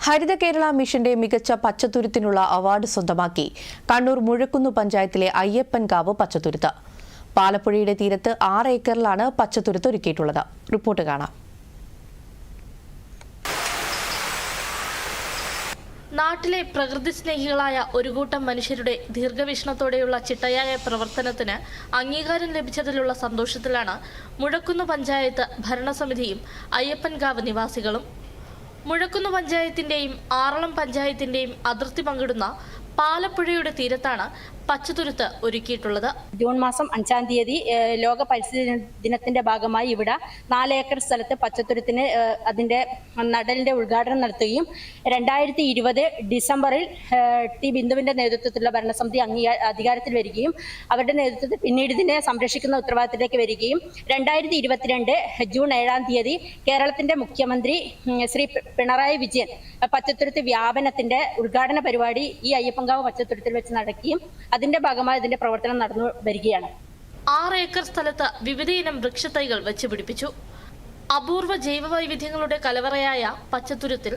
ഹരിത കേരള മിഷന്റെ മികച്ച പച്ചത്തുരുത്തിനുള്ള അവാർഡ് സ്വന്തമാക്കി കണ്ണൂർ മുഴക്കുന്ന് പഞ്ചായത്തിലെ അയ്യപ്പൻകാവ് പച്ചത്തുരുത്ത്. പാലപ്പുഴയുടെ തീരത്ത് 6 ഏക്കറിലാണ് പച്ചത്തുരുത്ത് ഒരുക്കിയിട്ടുള്ളത്. റിപ്പോർട്ട് കാണാം. നാട്ടിലെ പ്രകൃതി സ്നേഹികളായ ഒരു കൂട്ടം മനുഷ്യരുടെ ദീർഘവീക്ഷണത്തോടെയുള്ള ചിട്ടയായ പ്രവർത്തനത്തിന് അംഗീകാരം ലഭിച്ചതിലുള്ള സന്തോഷത്തിലാണ് മുഴക്കുന്ന് പഞ്ചായത്ത് ഭരണസമിതിയും അയ്യപ്പൻകാവ് നിവാസികളും. മുഴക്കുന്ന് പഞ്ചായത്തിന്റെയും ആറളം പഞ്ചായത്തിന്റെയും അതിർത്തി പങ്കിടുന്ന പാലപ്പുഴയുടെ തീരത്താണ് പച്ചത്തുരുത്ത് ഒരുക്കിയിട്ടുള്ളത്. ജൂൺ മാസം 5-ാം തീയതി ലോക പരിസ്ഥിതി ദിനത്തിന്റെ ഭാഗമായി ഇവിടെ 4 ഏക്കർ സ്ഥലത്ത് പച്ചത്തുരുത്തിന് അതിന്റെ നടലിന്റെ ഉദ്ഘാടനം നടത്തുകയും 2020 ഡിസംബറിൽ ടി ബിന്ദുവിന്റെ നേതൃത്വത്തിലുള്ള ഭരണസമിതി അധികാരത്തിൽ വരികയും അവരുടെ നേതൃത്വത്തിൽ പിന്നീട് ഇതിനെ സംരക്ഷിക്കുന്ന ഉത്തരവാദിത്തത്തിലേക്ക് വരികയും 2022 ജൂൺ 7-ാം തീയതി കേരളത്തിന്റെ മുഖ്യമന്ത്രി ശ്രീ പിണറായി വിജയൻ പച്ചത്തുരുത്ത് വ്യാപനത്തിന്റെ ഉദ്ഘാടന പരിപാടി ഈ അയ്യപ്പൻകാവ് പച്ചത്തുരുത്തിൽ വെച്ച് നടക്കുകയും അതിന്റെ ഭാഗമായി ഇതിന്റെ പ്രവർത്തനം നടന്നു വരികയാണ്. 6 ഏക്കർ സ്ഥലത്ത് വിവിധയിനം വൃക്ഷത്തൈകൾ വെച്ചുപിടിപ്പിച്ചു. അപൂർവ ജൈവ വൈവിധ്യങ്ങളുടെ കലവറയായ പച്ചത്തുരുത്തിൽ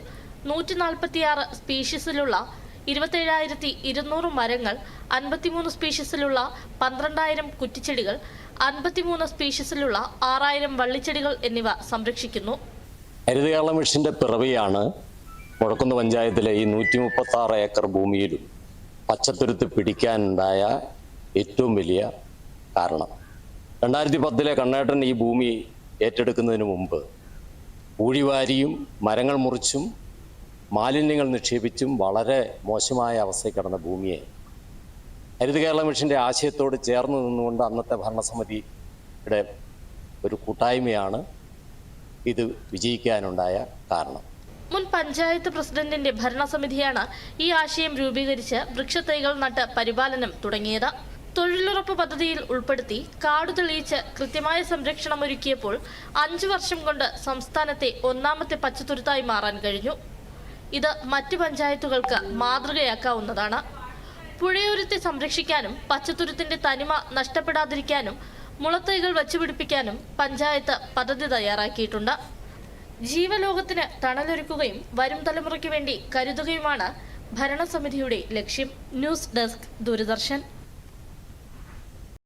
146 സ്പീഷീസിലുള്ള 27,200 മരങ്ങൾ, 53 സ്പീഷീസിലുള്ള 12,000 കുറ്റിച്ചെടികൾ, 53 സ്പീഷീസിലുള്ള 6,000 വള്ളിച്ചെടികൾ എന്നിവ സംരക്ഷിക്കുന്നു. ഹരിത കേരള മിഷന്റെ പിറവിയാണ് മുഴക്കുന്ന് പഞ്ചായത്തിലെ ഈ 136 ഏക്കർ ഭൂമിയിലും പച്ചത്തുരുത്ത് പിടിക്കാനുണ്ടായ ഏറ്റവും വലിയ കാരണം. 2010 കണ്ണേട്ടൻ ഈ ഭൂമി ഏറ്റെടുക്കുന്നതിന് മുമ്പ് ഊഴിവാരിയും മരങ്ങൾ മുറിച്ചും മാലിന്യങ്ങൾ നിക്ഷേപിച്ചും വളരെ മോശമായ അവസ്ഥയിൽ കിടന്ന ഭൂമിയെ ഹരിത കേരള മിഷന്റെ ആശയത്തോട് ചേർന്ന് നിന്നുകൊണ്ട് അന്നത്തെ ഭരണസമിതിയുടെ ഒരു കൂട്ടായ്മയാണ് ഇത് വിജയിക്കാനുണ്ടായ കാരണം. മുൻ പഞ്ചായത്ത് പ്രസിഡന്റിന്റെ ഭരണസമിതിയാണ് ഈ ആശയം രൂപീകരിച്ച് വൃക്ഷത്തൈകൾ നട്ട് പരിപാലനം തുടങ്ങിയത്. തൊഴിലുറപ്പ് പദ്ധതിയിൽ ഉൾപ്പെടുത്തി കാടു തെളിയിച്ച് കൃത്യമായ സംരക്ഷണം ഒരുക്കിയപ്പോൾ 5 വർഷം കൊണ്ട് സംസ്ഥാനത്തെ 1ാമത്തെ പച്ചത്തുരുത്തായി മാറാൻ കഴിഞ്ഞു. ഇത് മറ്റു പഞ്ചായത്തുകൾക്ക് മാതൃകയാക്കാവുന്നതാണ്. പുഴയോരത്തെ സംരക്ഷിക്കാനും പച്ചത്തുരുത്തിന്റെ തനിമ നഷ്ടപ്പെടാതിരിക്കാനും മുളത്തൈകൾ വച്ചുപിടിപ്പിക്കാനും പഞ്ചായത്ത് പദ്ധതി തയ്യാറാക്കിയിട്ടുണ്ട്. ജീവലോകത്തിന് തണലൊരുക്കുകയും വരും തലമുറയ്ക്ക് വേണ്ടി കരുതുകയുമാണ് ഭരണസമിതിയുടെ ലക്ഷ്യം. News desk, Doordarshan.